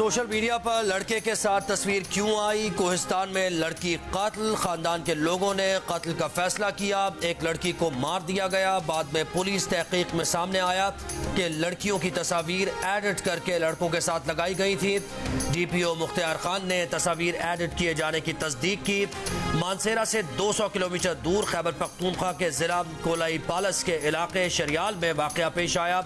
Social media पर लड़के के साथ तस्वीर क्यों आई? कोहिस्तान में लड़की कातिल, खानदान के लोगों ने कत्ल का फैसला किया। एक लड़की को मार दिया गया। बाद में पुलिस तहकीक में सामने आया कि लड़कियों की तस्वीर एडिट करके लड़कों के साथ लगाई गई थी। DPO मुख्तियार खान ने तस्वीर एडिट किए जाने की तस्दीक की। मानसेरा से 200 किलोमीटर दूर खैबर पख्तूनख्वा के जिला कोलाई पालस के इलाके शरियाल में वाकया पेश आया।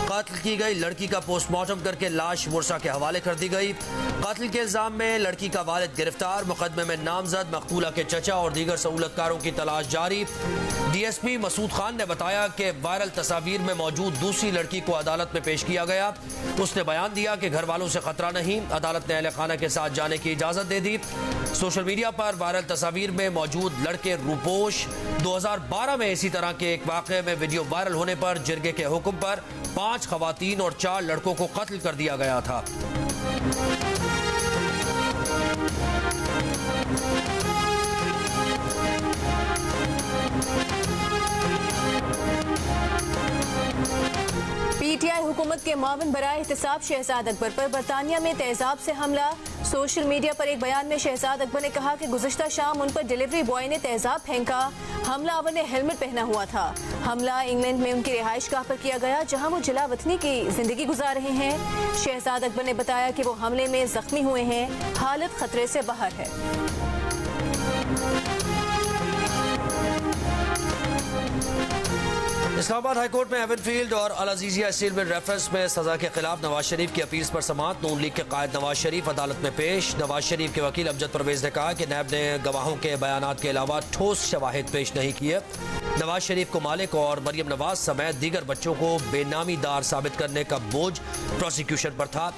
कत्ल की गई लड़की का पोस्टमार्टम करके लाश मुर्सा के हवाले कर दी गई। कत्ल के इल्जाम में लड़की का वालिद गिरफ्तार। मुकदमे में नामजद मकतूला के चचा और दीगर सहूलतकारों की तलाश जारी। DSP मसूद खान ने बताया कि वायरल तस्वीर में मौजूद दूसरी लड़की को अदालत में पेश किया गया। उसने बयान दिया कि घर वालों से खतरा नहीं। अदालत ने अहले खाना के साथ जाने की इजाजत दे दी। सोशल मीडिया पर वायरल तस्वीर में मौजूद लड़के रूपोश 2012 में इसी तरह के एक वाक़े में वीडियो वायरल होने पर जिरगे के हुक्म पर 5 खवातीन और 4 लड़कों को कत्ल कर दिया गया था। PTI हुकूमत के मावन बराए एहतसाब शहजाद अकबर पर बरतानिया में तेजाब से हमला। सोशल मीडिया पर एक बयान में शहजाद अकबर ने कहा कि गुज़िश्ता शाम उन पर डिलीवरी बॉय ने तेजाब फेंका। हमलावर ने हेलमेट पहना हुआ था। हमला इंग्लैंड में उनकी रिहाइश गाह पर किया गया, जहां वो जिला वतनी की जिंदगी गुजार रहे हैं। शहजाद अकबर ने बताया कि वो हमले में जख्मी हुए हैं। हालत खतरे से बाहर है। इस्लामाबाद हाईकोर्ट में एवनफील्ड और अल अजीजिया सीलमेंट रेफरेंस में सजा के खिलाफ नवाज शरीफ की अपील पर समाअत। नून लीग के कायद नवाज शरीफ अदालत में पेश। नवाज शरीफ के वकील अमजद परवेज ने कहा कि नैब ने गवाहों के बयानात के अलावा ठोस शवाहिद पेश नहीं किए। नवाज शरीफ को मालिक और मरियम नवाज समेत दीगर बच्चों को बेनामीदार साबित करने का बोझ प्रोसिक्यूशन पर था।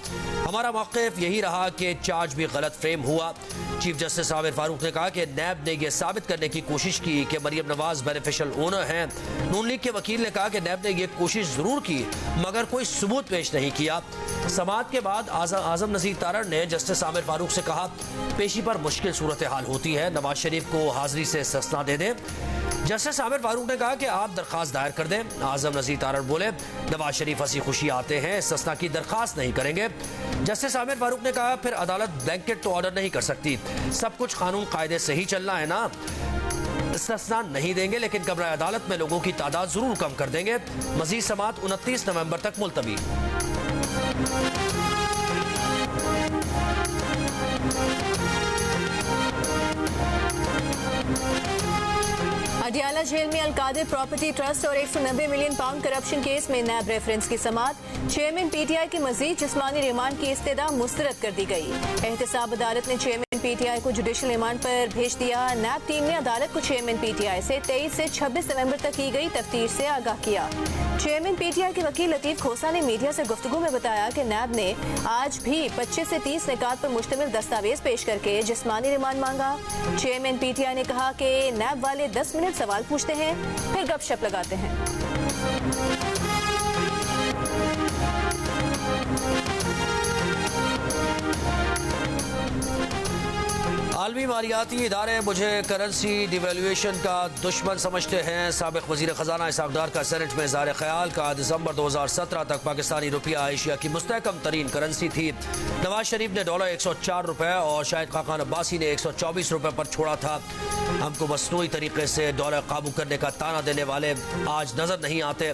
हमारा मौक़िफ़ यही रहा कि चार्ज भी गलत फ्रेम हुआ। चीफ जस्टिस आमिर फारूक ने कहा कि नैब ने यह साबित करने की कोशिश की कि मरियम नवाज बेनिफिशियल ओनर हैं। नून लीग के वकील ने कहा कि नैब ने यह कोशिश जरूर की मगर कोई सबूत पेश नहीं किया। समाअत के बाद आजम नज़ीर तारड़ ने जस्टिस आमिर फारूक से कहा, पेशी पर मुश्किल सूरत हाल होती है, नवाज शरीफ को हाजिरी से इस्तिस्ना दे दें। जस्टिस आमिर फारूक ने कहा कि आप दरखास्त दायर कर दें। आजम नज़ीर तारड़ बोले, नवाज शरीफ हंसी खुशी आते हैं, इस्तिस्ना की दरखास्त नहीं करेंगे। जस्टिस आमिर फारूक ने कहा, फिर अदालत ब्लैंकेट तो ऑर्डर नहीं कर सकती, सब कुछ कानून कायदे से ही चलना है ना। इस्तिस्ना नहीं देंगे लेकिन कमरा अदालत में लोगों की तादाद जरूर कम कर देंगे। मजीद समाअत 29 नवंबर तक मुलतवी। अडियाला जेल में अलकादिर प्रॉपर्टी ट्रस्ट और 190 मिलियन पाउंड करप्शन केस में नैब रेफरेंस की समाअत। चेयरमैन PTI की मजीद जिस्मानी रिमांड की इस्तदा मुस्तरद कर दी गई। एहतसाब अदालत ने चेयरमैन PTI को जुडिशल रिमांड पर भेज दिया। नैब टीम ने अदालत को चेयरमैन PTI से 23 से 26 नवंबर तक की गई तफ्तीश से आगाह किया। चेयरमैन PTI के वकील लतीफ खोसा ने मीडिया से गुफ्तगू में बताया कि नैब ने आज भी 25 से 30 निकात पर मुश्तमिल दस्तावेज पेश करके जिस्मानी रिमांड मांगा। चेयरमैन PTI ने कहा कि नैब वाले 10 मिनट सवाल पूछते हैं, फिर गपशप लगाते हैं। आलमी मालियाती इदारे मुझे करेंसी डिवेल्यूएशन का दुश्मन समझते हैं। साबिक वजीर खजाना इसहाक डार का सेनेट में इज़हार ख्याल का दिसंबर 2017 तक पाकिस्तानी रुपया एशिया की मुस्तहकम तरीन करेंसी थी। नवाज शरीफ ने डॉलर 104 रुपये और शाहिद खाकान अब्बासी ने 124 रुपये पर छोड़ा था। हमको मसनूई तरीके से डॉलर काबू करने का ताना देने वाले आज नजर नहीं आते।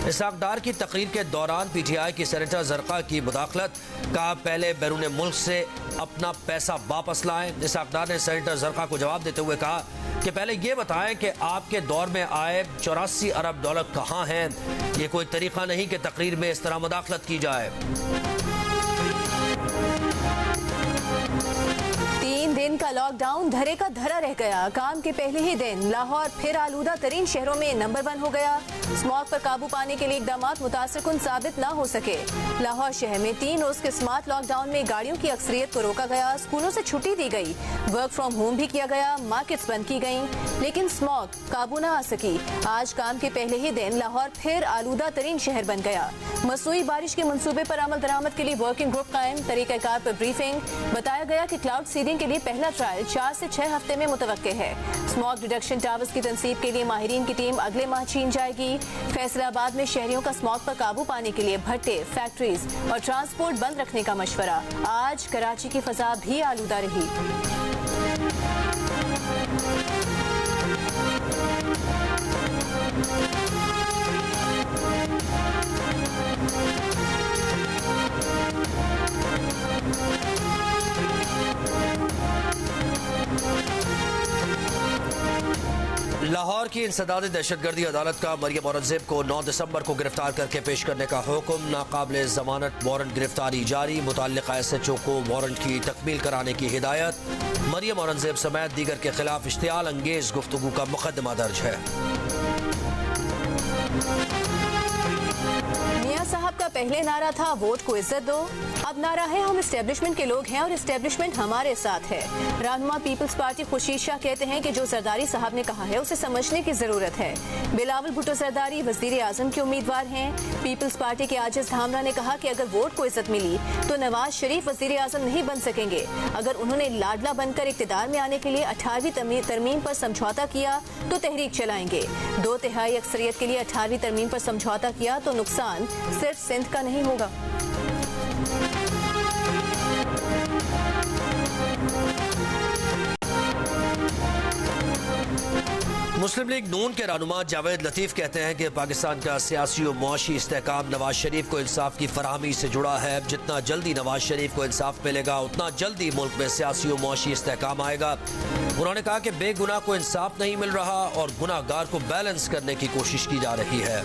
इसहाक डार की तकरीर के दौरान PTI की सेनेटर जरका की मुदाखलत का, पहले बैरून मुल्क से अपना पैसा वापस लाएं। इसहाक डार ने सेनेटर जरका को जवाब देते हुए कहा कि पहले ये बताएं कि आपके दौर में आए 84 अरब डॉलर कहाँ हैं। ये कोई तरीका नहीं कि तकरीर में इस तरह मुदाखलत की जाए। 3 दिन का लॉकडाउन धरे का धरा रह गया। काम के पहले ही दिन लाहौर फिर आलूदा तरीन शहरों में नंबर 1 हो गया। स्मॉग पर काबू पाने के लिए इकदामात मुतासिरकुन साबित न हो सके। लाहौर शहर में 3 रोज के स्मार्ट लॉकडाउन में गाड़ियों की अक्सरियत को रोका गया, स्कूलों से छुट्टी दी गई, वर्क फ्रॉम होम भी किया गया, मार्केट्स बंद की गईं, लेकिन स्मॉग काबू न आ सकी। आज काम के पहले ही दिन लाहौर फिर आलूदा तरीन शहर बन गया। मसनूई बारिश के मंसूबे पर अमल दरामद के लिए वर्किंग ग्रुप कायम, तरीक़ाकार पर ब्रीफिंग। बताया गया कि क्लाउड सीडिंग के लिए पहला पहला ट्रायल 4 से 6 हफ्ते में मुतवक्के है। स्मॉग रिडक्शन टावर्स की तनसीब के लिए माहिरीन की टीम अगले माह चीन जाएगी। फैसलाबाद में शहरियों का स्मॉग पर काबू पाने के लिए भट्टे, फैक्ट्रीज और ट्रांसपोर्ट बंद रखने का मशवरा। आज कराची की फजा भी आलूदा रही। लाहौर की इंसदादी दहशतगर्दी अदालत का मरियम औरंगजेब को 9 दिसंबर को गिरफ्तार करके पेश करने का हुक्म। नाकाबिले जमानत वारंट गिरफ्तारी जारी। मुतल्लिका SHO को वारंट की तकमील कराने की हिदायत। मरियम औरंगजेब समेत दीगर के खिलाफ इश्तियाल अंगेज गुफ्तगू का मुकदमा दर्ज है। मियां साहब का पहले नारा था वोट को इज्जत दो, अब नारा है हम एस्टेब्लिशमेंट के लोग हैं और एस्टेब्लिशमेंट हमारे साथ है। रहनुमा पीपल्स पार्टी खुर्शीद शाह कहते हैं कि जो जरदारी साहब ने कहा है उसे समझने की जरूरत है। बिलावल भुट्टो जरदारी वजीर आजम के उम्मीदवार हैं। पीपल्स पार्टी के आजिज धामरा ने कहा कि अगर वोट को इज्जत मिली तो नवाज शरीफ वजीर आजम नहीं बन सकेंगे। अगर उन्होंने लाडला बनकर इक्तिदार में आने के लिए 18वीं तरमीम पर समझौता किया तो तहरीक चलाएंगे। 2/3 अक्सरियत के लिए 18वीं तरमीम पर समझौता किया तो नुकसान सिर्फ सिंध का नहीं होगा। मुस्लिम लीग नून के रहनुमा जावेद लतीफ कहते हैं कि पाकिस्तान का सियासी और मुआशी इस्तेहकाम नवाज शरीफ को इंसाफ की फराहमी से जुड़ा है। जितना जल्दी नवाज शरीफ को इंसाफ मिलेगा उतना जल्दी मुल्क में सियासी और मुआशी इस्तेहकाम आएगा। उन्होंने कहा कि बेगुनाह को इंसाफ नहीं मिल रहा और गुनाहगार को बैलेंस करने की कोशिश की जा रही है।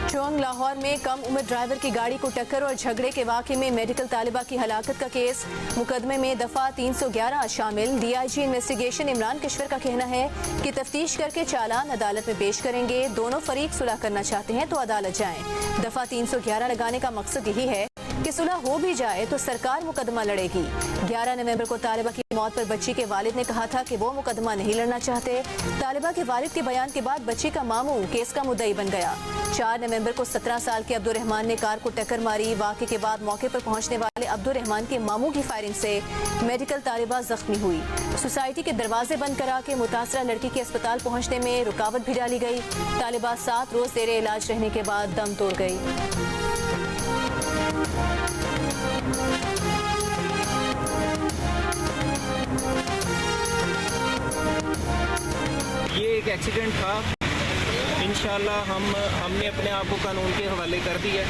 चौंग लाहौर में कम उम्र ड्राइवर की गाड़ी को टक्कर और झगड़े के वाक़े में मेडिकल तालिबा की हलाकत का केस। मुकदमे में दफा 311 शामिल। DIG इन्वेस्टिगेशन इमरान किश्वर का कहना है कि तफ्तीश करके चालान अदालत में पेश करेंगे। दोनों फरीक सुलह करना चाहते हैं तो अदालत जाएं। दफा 311 लगाने का मकसद यही है कि सुलह हो भी जाए तो सरकार मुकदमा लड़ेगी। 11 नवंबर को तालिबा की मौत पर बच्ची के वालिद ने कहा था कि वो मुकदमा नहीं लड़ना चाहते। तालिबा के वालिद के बयान के बाद बच्ची का मामू केस का मुद्दई बन गया। 4 नवंबर को 17 साल के अब्दुल रहमान ने कार को टक्कर मारी। वाक़े के बाद मौके पर पहुंचने वाले अब्दुल रहमान के मामू की फायरिंग से मेडिकल तालिबा जख्मी हुई। सोसाइटी के दरवाजे बंद करा के मुतासरा लड़की के अस्पताल पहुंचने में रुकावट भी डाली गई। तालिबा 7 रोज जेरे इलाज रहने के बाद दम तोड़ गई। ये एक एक्सीडेंट था। इंशाल्लाह हमने अपने आप को कानून के हवाले कर दिया।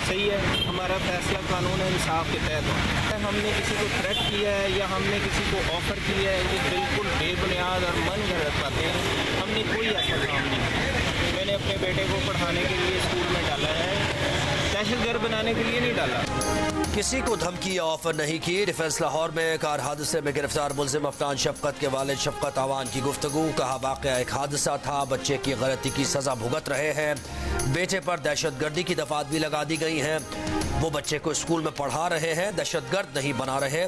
सही है, हमारा फैसला कानून है, इंसाफ के तहत। हमने किसी को थ्रेट किया है या हमने किसी को ऑफर किया है कि बिल्कुल बेबुनियाद और मन गलत बातें हैं, हमने कोई ऐसा काम नहीं किया। मैंने अपने बेटे को पढ़ाने के लिए स्कूल में डाला है, दहशतगर्द बनाने के लिए नहीं डाला। किसी को धमकी या ऑफर नहीं की। डिफेंस लाहौर में कार हादसे में गिरफ्तार मुलजिम अफनान शफकत के वालिद शफकत आवान की गुफ्तगू। कहा वाकया एक हादसा था, बच्चे की गलती की सजा भुगत रहे हैं। बेटे पर दहशतगर्दी की दफात भी लगा दी गई हैं। वो बच्चे को स्कूल में पढ़ा रहे हैं, दहशतगर्द नहीं बना रहे।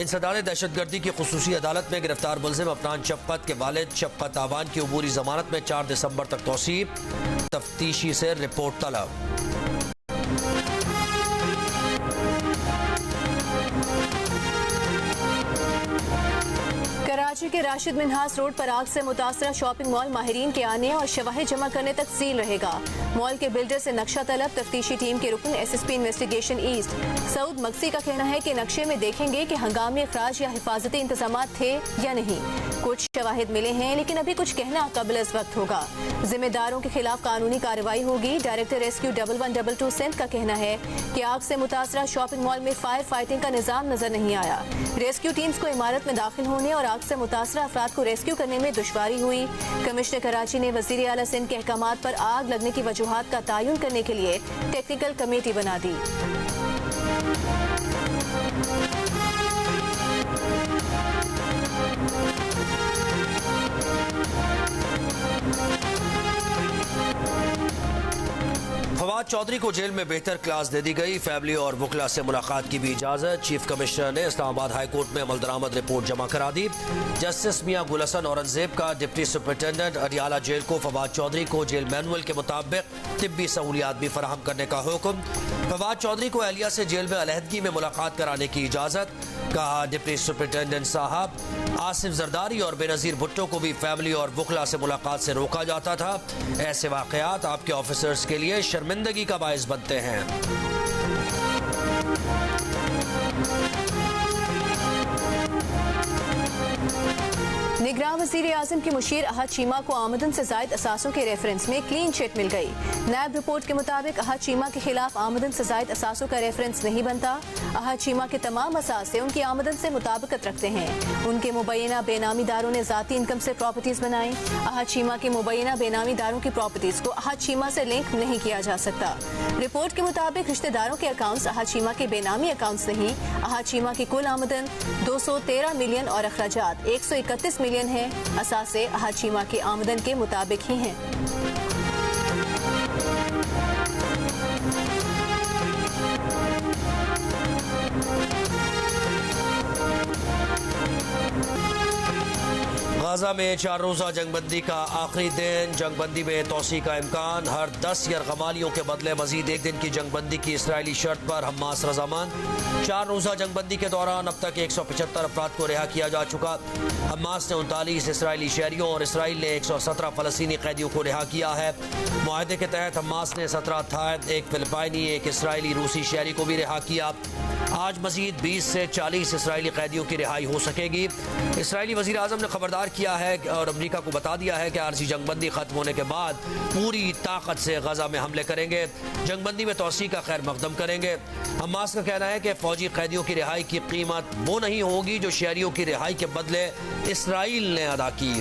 इंसदाद दहशतगर्दी की खुसूसी अदालत में गिरफ्तार मुलजिम अफनान शफकत के वालिद शफकत आवान की अबूरी जमानत में 4 दिसंबर तक तौसीब। तफ्तीशी से रिपोर्ट तलब। कराची के राशिद मिन्हास रोड पर आग से मुतासरा शॉपिंग मॉल माहिरीन के आने और शवाहिद जमा करने तक सील रहेगा। मॉल के बिल्डर से नक्शा तलब। तफ्तीशी टीम के रुकन SSP investigation east Saud Maksi का कहना है कि नक्शे में देखेंगे कि हंगामी अखराज या हिफाजती इंतजाम थे या नहीं। कुछ शवाहिद मिले हैं लेकिन अभी कुछ कहना कबल अज वक्त होगा। जिम्मेदारों के खिलाफ कानूनी कार्रवाई होगी। डायरेक्टर रेस्क्यू 1122 सिंध का कहना है कि आग से मुतासरा शॉपिंग मॉल में फायर फाइटिंग का निजाम नजर नहीं आया। रेस्क्यू टीम्स को इमारत में दाखिल होने और आग से मुतासरा अफराद को रेस्क्यू करने में दुश्वारी हुई। कमिश्नर कराची ने वजीर आला सिंध के अहकामात पर आग लगने की वजूहात का तयन करने के लिए टेक्निकल कमेटी बना दी। फवाद चौधरी को जेल में बेहतर क्लास दे दी गई। फैमिली और वकला से मुलाकात की भी इजाजत। चीफ कमिश्नर ने इस्लामाबाद हाई कोर्ट में अमलदरामद रिपोर्ट जमा करा दी। जस्टिस मियां गुल हसन औरंगजेब का डिप्टी सुपरिटेंडेंट अडियाला जेल को फवाद चौधरी को जेल मैनुअल के मुताबिक तिब्बी सहूलियात भी फराहम करने का हुक्म। फवाद चौधरी को अहलिया से जेल में अलहदगी में मुलाकात कराने की इजाजत। कहा डिप्टी सुपरिटेंडेंट साहब आसिफ जरदारी और बेनजीर भुट्टो को भी फैमिली और वकला से मुलाकात से रोका जाता था। ऐसे वाकयात आपके ऑफिसर्स के लिए शर्मिंदगी का बायस बनते हैं। निगरान वज़ीर आज़म की मुशीर अहद चीमा को आमदन से जायद असासों के रेफरेंस में क्लीन चिट मिल गई। नैब रिपोर्ट के मुताबिक अहद चीमा के खिलाफ आमदन से जायद असासों का रेफरेंस नहीं बनता। अहद चीमा के तमाम असासे उनकी आमदन से मुताबिकत रखते हैं। उनके मुबैना बेनामीदारों ने जाती इनकम से प्रॉपर्टीज बनाई। अहद चीमा के मुबैना बेनामीदारों की प्रॉपर्टीज को अहद चीमा से लिंक नहीं किया जा सकता। रिपोर्ट के मुताबिक रिश्तेदारों के अकाउंट्स अहद चीमा के बेनामी अकाउंट्स नहीं। अहद चीमा की कुल आमदन 213 मिलियन और अखराजात 131 मिलियन है। असासे अहद चीमा की आमदन के मुताबिक ही हैं। गाजा में 4 रोज़ा जंगबंदी का आखिरी दिन। जंगबंदी में तोसी का इम्कान। हर 10 यरगमालियों के बदले मजीद एक दिन की जंगबंदी की इसराइली शर्त पर हमास रजामंद। 4 रोज़ा जंगबंदी के दौरान अब तक 175 अफराद को रिहा किया जा चुका। हमास ने 39 इसराइली शहरियों और इसराइल ने 117 फलस्तीनी कैदियों को रिहा किया है। मुआहदे के तहत हमास ने 17 थायद, एक फिलिपाइनी, एक इसराइली रूसी शहरी को भी रिहा किया। आज मजीद 20 से 40 इसराइली कैदियों की रिहाई हो सकेगी। इसराइली वज़ीर आज़म ने खबरदार किया है और अमरीका को बता दिया है कि आरजी जंगबंदी खत्म होने के बाद पूरी ताकत से गजा में हमले करेंगे। जंगबंदी में तोसी का खैर मकदम करेंगे। हमास का कहना है कि फौजी कैदियों की रिहाई की कीमत वो नहीं होगी जो शहरियों की रिहाई के बदले इसराइल ने अदा की।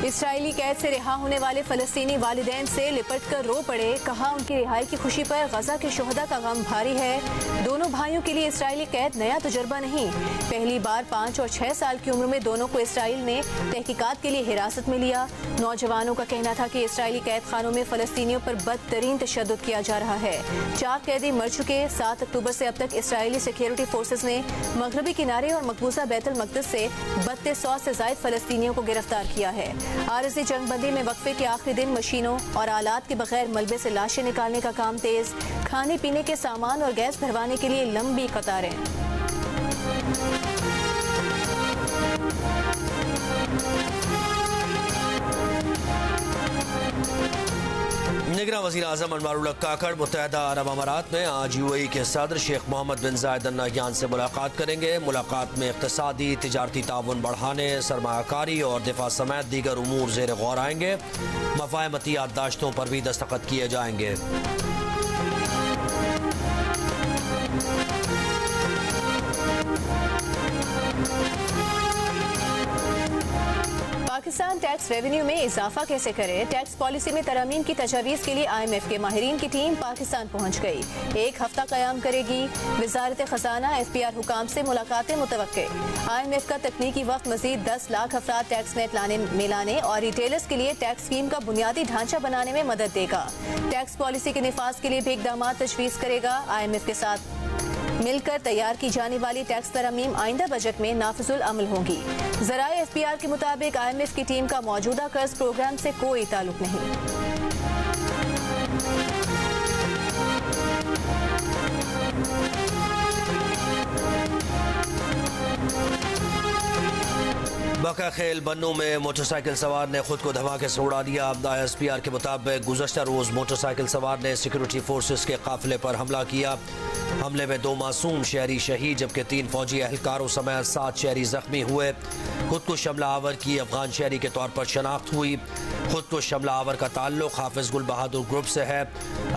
इसराइली कैद से रिहा होने वाले फलस्तीनी वालिदैन से लिपट कर रो पड़े। कहा उनकी रिहाई की खुशी पर गजा के शुहदा का गम भारी है। दोनों भाइयों के लिए इसराइली कैद नया तजुर्बा नहीं। पहली बार 5 और 6 साल की उम्र में दोनों को इसराइल ने तहकीकात के लिए हिरासत में लिया। नौजवानों का कहना था कि इसराइली कैद खानों में फलस्तीनियों पर बदतरीन तशद्दुद किया जा रहा है। 4 कैदी मर चुके। 7 अक्टूबर से अब तक इसराइली सिक्योरिटी फोर्सेज ने मगरबी किनारे और मकबूजा बैतुल मक़दिस से 3200 से ज्यादा फलस्तीनियों को गिरफ्तार किया है। आरज़ी जंगबंदी में वक्फे के आखिरी दिन मशीनों और आलात के बगैर मलबे से लाशें निकालने का काम तेज। खाने पीने के सामान और गैस भरवाने के लिए लंबी कतारें। निगरान वज़ीर आज़म अनवारुल हक काकड़ मुत्तहिदा अरब अमारात में आज UAE के सदर शेख मोहम्मद बिन जायद अल नहयान से मुलाकात करेंगे। मुलाकात में इक़्तिसादी तिजारती ताउन बढ़ाने, सरमायाकारी और दिफा समेत दीगर उमूर ज़ेर गौर आएंगे। मफ़ाहमती याददाश्तों पर भी दस्तखत किए जाएंगे। पाकिस्तान टैक्स रेवेन्यू में इजाफा कैसे करे? टैक्स पॉलिसी में तरमीम की तजावीज़ के लिए IMF के माहिरीन की टीम पाकिस्तान पहुँच गई। 1 हफ्ता क़याम करेगी। वज़ारत ख़ज़ाना FPR हुकाम से मुलाकातें मुतवक्के। IMF का तकनीकी वक्त मज़ीद 10 लाख अफराद टैक्स नेट लाने और रिटेलर्स के लिए टैक्स स्कीम का बुनियादी ढांचा बनाने में मदद देगा। टैक्स पॉलिसी के निफाज के लिए भी इक़दाम तजवीज़ करेगा। IMF के साथ मिलकर तैयार की जाने वाली टैक्स तरमीम आइंदा बजट में नाफिजुल अमल होंगी। ज़राए FPR के मुताबिक IMF की टीम का मौजूदा कर्ज प्रोग्राम से कोई ताल्लुक नहीं। बका खेल बन्नू में मोटरसाइकिल सवार ने खुद को धमाके से उड़ा दिया। ISPR के मुताबिक गुज़श्ता रोज़ मोटरसाइकिल सवार ने सिक्योरिटी फोर्सेस के काफिले पर हमला किया। हमले में 2 मासूम शहरी शहीद जबकि 3 फौजी एहलकारों समेत 7 शहरी जख्मी हुए। खुद को हमला आवर की अफगान शहरी के तौर पर शनाख्त हुई। खुद को हमला आवर का ताल्लुक हाफिज गुल बहादुर ग्रुप से है।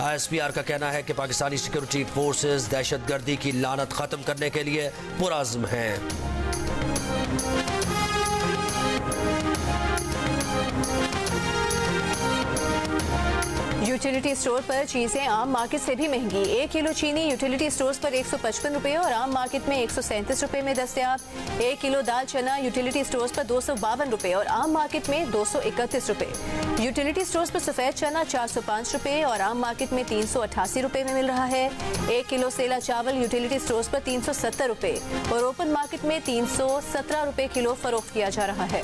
ISPR का कहना है कि पाकिस्तानी सिक्योरिटी फोर्सेस दहशतगर्दी की लानत ख़त्म करने के लिए पुरअज़्म हैं। यूटिलिटी स्टोर पर चीजें आम मार्केट से भी महंगी। 1 किलो चीनी यूटिलिटी स्टोर्स पर 155 रुपए और आम मार्केट में 137 रुपए में दस्तयाब। 1 किलो दाल चना यूटिलिटी स्टोर्स पर 252 रुपए और आम मार्केट में 231 रुपए। यूटिलिटी स्टोर्स पर सफेद चना 405 रुपए और आम मार्केट में 388 रुपए में मिल रहा है। 1 किलो सेला चावल यूटिलिटी स्टोर्स पर 370 रुपए और ओपन मार्केट में 317 रुपए किलो फरोख्त किया जा रहा है।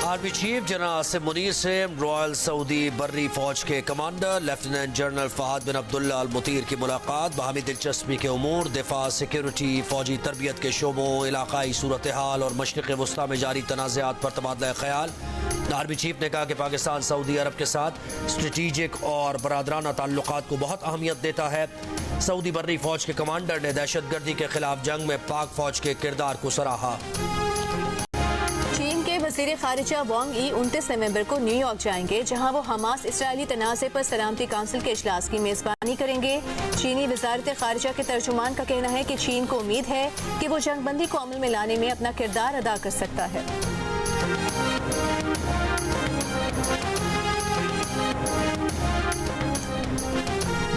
Army chief general Asim Munir से रॉयल सऊदी बर्री फौज के कमांडर लेफ्टिनेंट जनरल फहद बिन अब्दुल्ला अल मुतीर की मुलाकात। बाहमी दिलचस्पी के उमूर, दिफा, सिक्योरिटी, फौजी तरबियत के शोबों, इलाकाई सूरत हाल और मशरिक़ वस्ता में जारी तनाज़ात पर तबादला ख्याल। आर्मी चीफ ने कहा कि पाकिस्तान सऊदी अरब के साथ स्ट्रेटेजिक और बरादराना ताल्लुकात को बहुत अहमियत देता है। सऊदी बर्री फौज के कमांडर ने दहशतगर्दी के खिलाफ जंग में पाक फौज के किरदार को सराहा। चीन के वज़ीर खारिजा वांग यी 29 नवंबर को न्यूयॉर्क जाएंगे, जहां वो हमास इसराइली तनाज़े पर सलामती काउंसिल के इजलास की मेजबानी करेंगे। चीनी वज़ारत खारिजा के तर्जुमान का कहना है कि चीन को उम्मीद है कि वो जंगबंदी को अमल में लाने में अपना किरदार अदा कर सकता है।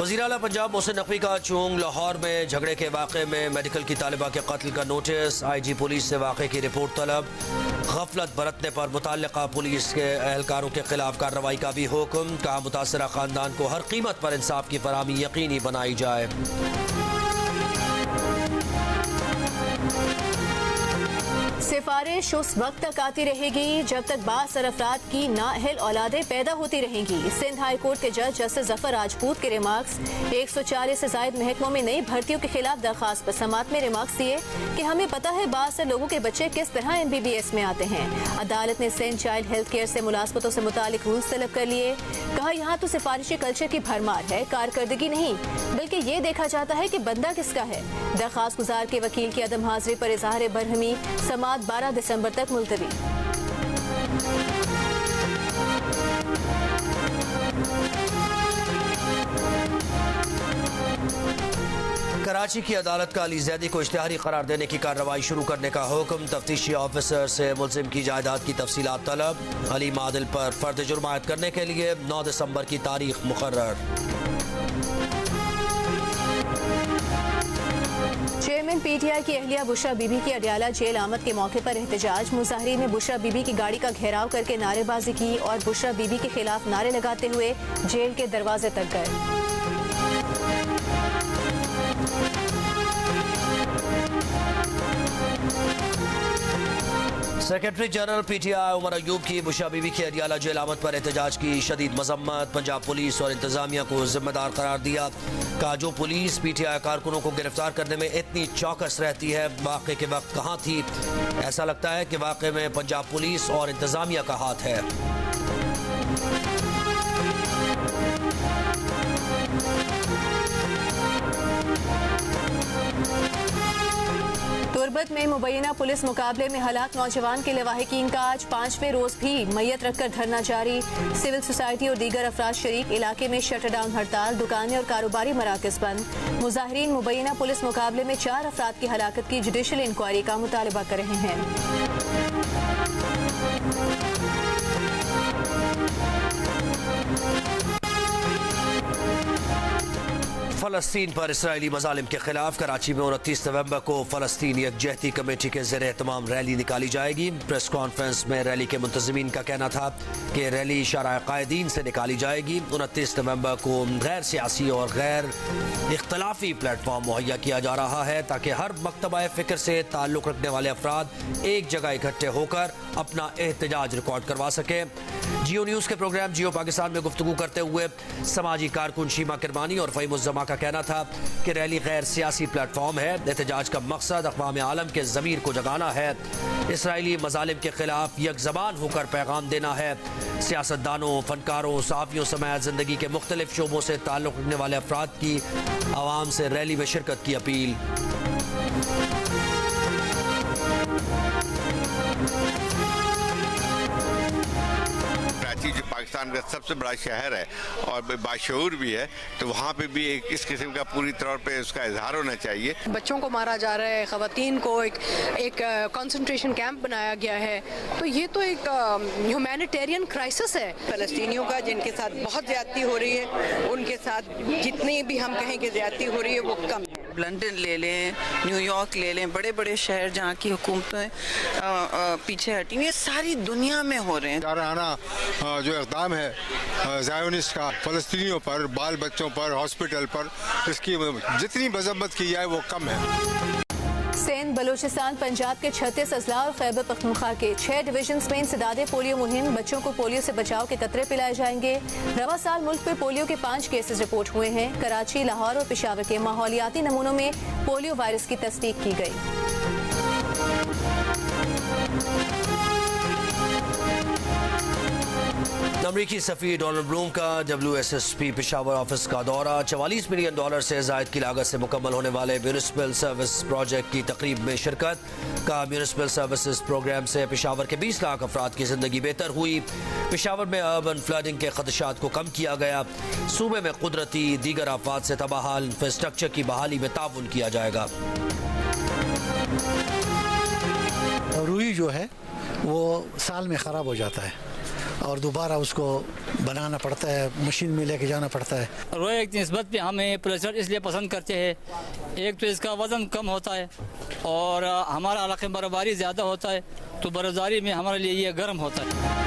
वज़ीर आला पंजाब मोहसिन नकवी का चूंग लाहौर में झगड़े के वाक़े में मेडिकल की तालिबा के कत्ल का नोटिस। IG पुलिस से वाक़े की रिपोर्ट तलब। गफलत बरतने पर मुतल्लिका पुलिस के एहलकारों के खिलाफ कार्रवाई का भी हुक्म। कहा मुतासरा खानदान को हर कीमत पर इंसाफ की फराहमी यकीनी बनाई जाए। सिफारिश उस वक्त तक आती रहेगी जब तक बासर अफराद की नाअहल औलादें पैदा होती रहेंगी। सिंध हाई कोर्ट के जज जस्टिस जफर राजपूत के रिमार्क्स। 140 से जायद महकमों में नई भर्तियों के खिलाफ दरखास्त पर समात में रिमार्क्स दिए कि हमें पता है बासर लोगों के बच्चे किस तरह MBBS में आते हैं। अदालत ने सिंध चाइल्ड हेल्थ केयर से मुलाजमतों से मुतालिक रूल्स तलब कर लिए। कहा यहाँ तो सिफारिशी कल्चर की भरमार है, कारकर्दगी नहीं, बल्कि ये देखा जाता है कि बंदा किसका है। दरखास्त गुजार के वकील की अदम हाजिरी पर इजहार बरहमी। समात 12 दिसंबर तक मुलतवी। कराची की अदालत का अली जैदी को इश्तिहारी करार देने की कार्रवाई शुरू करने का हुक्म। तफ्तीशी ऑफिसर से मुल्जिम की जायदाद की तफसीलात तलब। अली मादिल पर फर्द जुर्म आयद करने के लिए 9 दिसंबर की तारीख मुकर्रर। चेयरमैन PTI की अहलिया बुशरा बीबी की अडियाला जेल आमद के मौके पर एहतजाज। मुजाहिरीन ने बुशरा बीबी की गाड़ी का घेराव करके नारेबाजी की और बुशरा बीबी के खिलाफ नारे लगाते हुए जेल के दरवाजे तक गए। Secretary general PTI Umar Ayub की बुशरा बीबी की अडियाला जेल आमद पर एहतजाज की शदीद मजम्मत। पंजाब पुलिस और इंतजामिया को जिम्मेदार करार दिया। कहा जो पुलिस PTI कारकुनों को गिरफ्तार करने में इतनी चौकस रहती है, वाक़े के वक्त कहाँ थी। ऐसा लगता है कि वाक़े में पंजाब पुलिस और इंतजामिया का हाथ है। तुरबत में मुबैना पुलिस मुकाबले में हलाक नौजवान के लवाहिकीन का आज 5वें रोज भी मैयत रखकर धरना जारी। सिविल सोसाइटी और दीगर अफराद शरीक इलाके में शटर डाउन हड़ताल, दुकानें और कारोबारी मराकज बंद। मुजाहिरीन मुबैना पुलिस मुकाबले में 4 अफराद की हलाकत की जुडिशल इंक्वायरी का मुतालबा कर रहे हैं। फलस्तीन पर इसराइली मजालिम के खिलाफ कराची में 29 नवंबर को फलस्तीन यकजहती कमेटी के ज़ेर एहतमाम रैली निकाली जाएगी। प्रेस कॉन्फ्रेंस में रैली के मुंतज़मीन का कहना था कि रैली शारा कायदीन से निकाली जाएगी। 29 नवंबर को गैर सियासी और गैर इख्तलाफी प्लेटफॉर्म मुहैया किया जा रहा है ताकि हर मकतबा फ़िक्र से ताल्लुक़ रखने वाले अफराद एक जगह इकट्ठे होकर अपना एहतजाज रिकॉर्ड करवा सकें। जियो न्यूज़ के प्रोग्राम जियो पाकिस्तान में गुफ्तगू करते हुए समाजी कारकुन शीमा किरमानी और फ़हीमुज़्ज़मा का कहना था कि रैली गैर सियासी प्लेटफॉर्म है। एहतजाज का मकसद अक़वाम आलम के ज़मीर को जगाना है, इसराइली मज़ालिम के खिलाफ यकज़बान होकर पैगाम देना है। सियासतदानों, फनकारों, सहाफ़ियों समेत ज़िंदगी के मुख्तलिफ शोबों से ताल्लुक़ रखने वाले अफराद की आवाम से रैली में शिरकत की अपील। कराची जो पाकिस्तान का सबसे बड़ा शहर है और बाशऊर भी है, तो वहाँ पे भी एक इस किस्म का पूरी तौर पे उसका इजहार होना चाहिए। बच्चों को मारा जा रहा है, ख़वातीन को एक कंसंट्रेशन कैंप बनाया गया है, तो ये तो एक ह्यूमैनिटेरियन क्राइसिस है। फ़लस्तीनियों का जिनके साथ बहुत ज़्यादती हो रही है, उनके साथ जितनी भी हम कहें कि ज़्यादती हो रही है वो कम है। लंदन ले लें, न्यूयॉर्क ले लें, बड़े बड़े शहर जहाँ की हुकूमतें पीछे हटी हुई, ये सारी दुनिया में हो रहे हैं। जारहाना जो इक़दाम है ज़ायोनिस्ट का फ़लस्तीनियों पर, बाल बच्चों पर, हॉस्पिटल पर, इसकी जितनी मजम्मत की जाए वो कम है। सिंध, बलूचिस्तान, पंजाब के 36 अजला और खैबर पख्तूनख्वा के 6 डिवीजन में इंसदादे पोलियो मुहिम, बच्चों को पोलियो से बचाव के कतरे पिलाए जाएंगे। रवा साल मुल्क में पोलियो के 5 केसेस रिपोर्ट हुए हैं। कराची, लाहौर और पेशावर के माहौलियाती नमूनों में पोलियो वायरस की तस्दीक की गई। अमरीकी सफ़ीर डोनाल्ड ब्लूम का WSSP पेशावर ऑफिस का दौरा। $44 मिलियन से जायद की लागत से मुकम्मल होने वाले म्यूनिसिपल सर्विस प्रोजेक्ट की तकरीब में शिरकत। का म्यूनिसिपल सर्विसेज प्रोग्राम से पेशावर के 20 लाख अफराद की जिंदगी बेहतर हुई। पेशावर में अर्बन फ्लडिंग के खदशात को कम किया गया। सूबे में कुदरती दीगर आफात से तबाहाल इंफ्रास्ट्रक्चर की बहाली में ताउन किया जाएगा। रुई जो है वो साल में ख़राब हो जाता है और दोबारा उसको बनाना पड़ता है, मशीन में लेके जाना पड़ता है। रोए की निस्बत पे हमें प्लेजर इसलिए पसंद करते हैं, एक तो इसका वज़न कम होता है और हमारा इलाके में बर्फबारी ज़्यादा होता है, तो बर्फबारी में हमारे लिए ये गर्म होता है।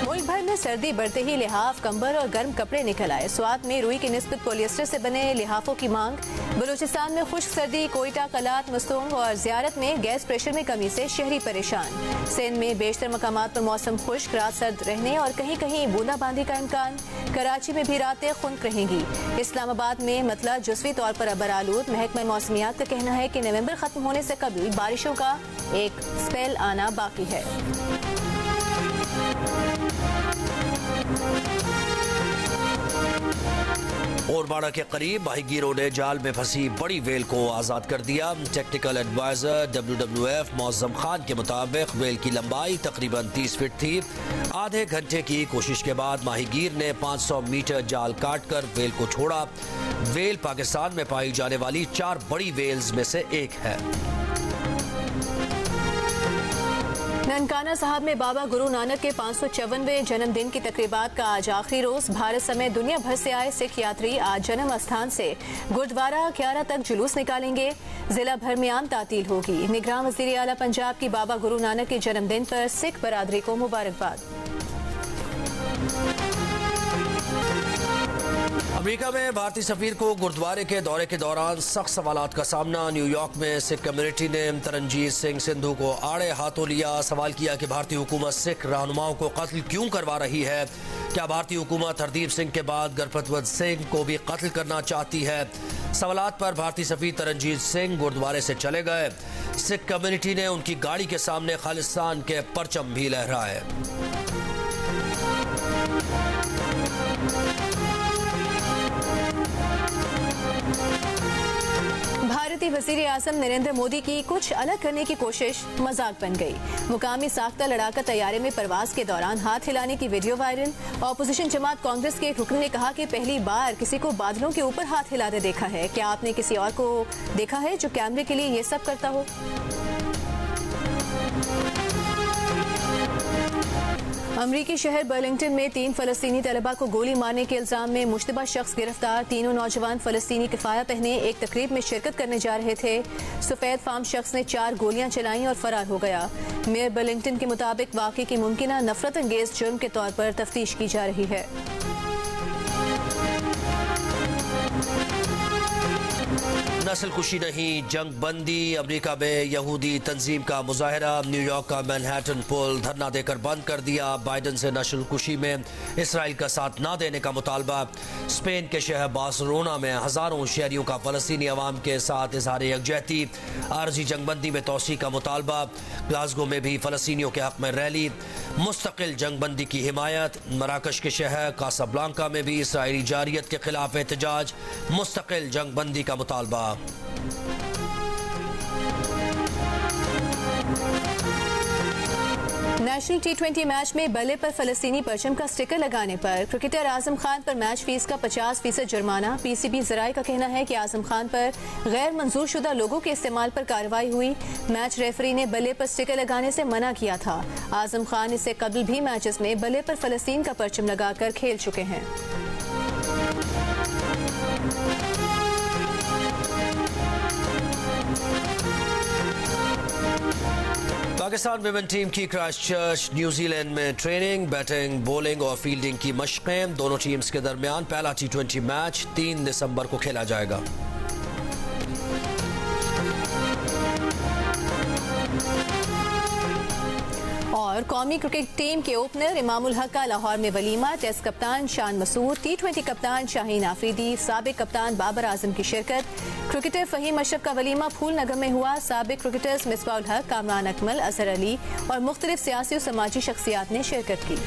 मुल्क भर में सर्दी बढ़ते ही लिहाफ, कंबल और गर्म कपड़े निकल आए। स्वात में रुई की निस्बत पॉलिएस्टर से बने लिहाफों की मांग। बलूचिस्तान में खुश्क सर्दी, कोयटा, कलात, मस्तूंग और ज़ियारत में गैस प्रेशर में कमी से शहरी परेशान। सिंध में बेशतर मकामात पर मौसम खुश्क, रात सर्द रहने और कहीं कहीं बूंदाबांदी का इम्कान। कराची में भी रातें खुनक रहेंगी। इस्लामाबाद में मतला जुज़वी तौर पर अबर आलूद। महकमा मौसमियात का कहना है कि नवंबर खत्म होने से कबल बारिशों का एक स्पेल आना बाकी है। और बाड़ा के करीब माहीगीरों ने जाल में फंसी बड़ी वेल को आज़ाद कर दिया। Technical adviser WWF Mauzam Khan के मुताबिक वेल की लंबाई तकरीबन 30 फीट थी। आधे घंटे की कोशिश के बाद माहीगीर ने 500 मीटर जाल काटकर वेल को छोड़ा। वेल पाकिस्तान में पाई जाने वाली 4 बड़ी वेल्स में से एक है। ननकाना साहब में बाबा गुरु नानक के 554वें जन्मदिन की तकरीबात का आज आखिरी रोज। भारत समेत दुनिया भर से आए सिख यात्री आज जन्म स्थान से गुरुद्वारा क्यारा तक जुलूस निकालेंगे। जिला भर में आम तातील होगी। निगरान वज़ीर आला पंजाब की बाबा गुरु नानक के जन्मदिन पर सिख बरादरी को मुबारकबाद। अमेरिका में भारतीय सफीर को गुरुद्वारे के दौरे के दौरान सख्त सवालात का सामना। न्यूयॉर्क में सिख कम्युनिटी ने तरनजीत सिंह सिंधु को आड़े हाथों लिया। सवाल किया कि भारतीय हुकूमत सिख रहनुमाओं को कत्ल क्यों करवा रही है। क्या भारतीय हुकूमत हरदीप सिंह के बाद गरपतवंत सिंह को भी कत्ल करना चाहती है। सवालात पर भारतीय सफीर तरनजीत सिंह गुरुद्वारे से चले गए। सिख कम्युनिटी ने उनकी गाड़ी के सामने खालिस्तान के परचम भी लहराए। भारतीय वज़ीर आज़म नरेंद्र मोदी की कुछ अलग करने की कोशिश मजाक बन गई। मुकामी साख्ता लड़ाका तैयारे में परवाज के दौरान हाथ हिलाने की वीडियो वायरल। ऑपोजिशन जमात कांग्रेस के एक रुकन ने कहा कि पहली बार किसी को बादलों के ऊपर हाथ हिलाते देखा है। क्या आपने किसी और को देखा है जो कैमरे के लिए ये सब करता हो। अमरीकी शहर बर्लिंगटन में 3 फलस्तीनी तलबा को गोली मारने के इल्जाम में मुश्तबा शख्स गिरफ्तार। तीनों नौजवान फलस्तीनी किफाया पहने एक तकरीब में शिरकत करने जा रहे थे। सफेद फार्म शख्स ने 4 गोलियां चलाई और फरार हो गया। मेयर बर्लिंगटन के मुताबिक वाक़े की मुमकिना नफरत अंगेज जुर्म के तौर पर तफ्तीश की जा रही है। नस्ल कुशी नहीं, जंग बंदी। अमेरिका में यहूदी तंजीम का मुजाहरा। न्यूयॉर्क का मैनहट्टन पुल धरना देकर बंद कर दिया। बाइडन से नस्ल कुशी में इसराइल का साथ न देने का मुतालबा। स्पेन के शहर बार्सिलोना में हजारों शहरियों का फलस्तीनी अवाम के साथ इजहार यकजहती। आरजी जंगबंदी में तोसी का मुतालबा। ग्लासगो में भी फलस्तीनियों के हक में रैली। मुस्तकिल जंगबंदी की हिमायत। मराकश के शहर कासाब्लांका में भी इसराइली जारियत के खिलाफ एहतजाज। मुस्तकिल जंगबंदी का मुतालबा। नेशनल T20 मैच में बल्ले पर फलस्तीनी परचम का स्टिकर लगाने पर क्रिकेटर आजम खान पर मैच फीस का 50% जुर्माना। PCB जराये का कहना है कि आजम खान पर गैर मंजूर शुदा लोगों के इस्तेमाल पर कार्रवाई हुई। मैच रेफरी ने बल्ले पर स्टिकर लगाने से मना किया था। आजम खान इससे कबल भी मैचेस में बल्ले पर फलस्तीन का परचम लगाकर खेल चुके हैं। पाकिस्तान विमेन टीम की क्राइस्टचर्च न्यूजीलैंड में ट्रेनिंग, बैटिंग, बॉलिंग और फील्डिंग की मशकें। दोनों टीम्स के दरमियान पहला T20 मैच 3 दिसंबर को खेला जाएगा। और कौमी क्रिकेट टीम के ओपनर इमामुल हक का लाहौर में वलीमा। टेस्ट कप्तान शान मसूद, T20 कप्तान शाहीन आफरीदी, साबिक कप्तान बाबर आजम की शिरकत। क्रिकेटर फहीम अशरफ का वलीमा फूलनगर में हुआ। साबिक क्रिकेटर्स मिसबाहुल हक, कामरान अकमल, अजहर अली और मुख्तलिफ सियासी और समाजी शख्सियात ने शिरकत की।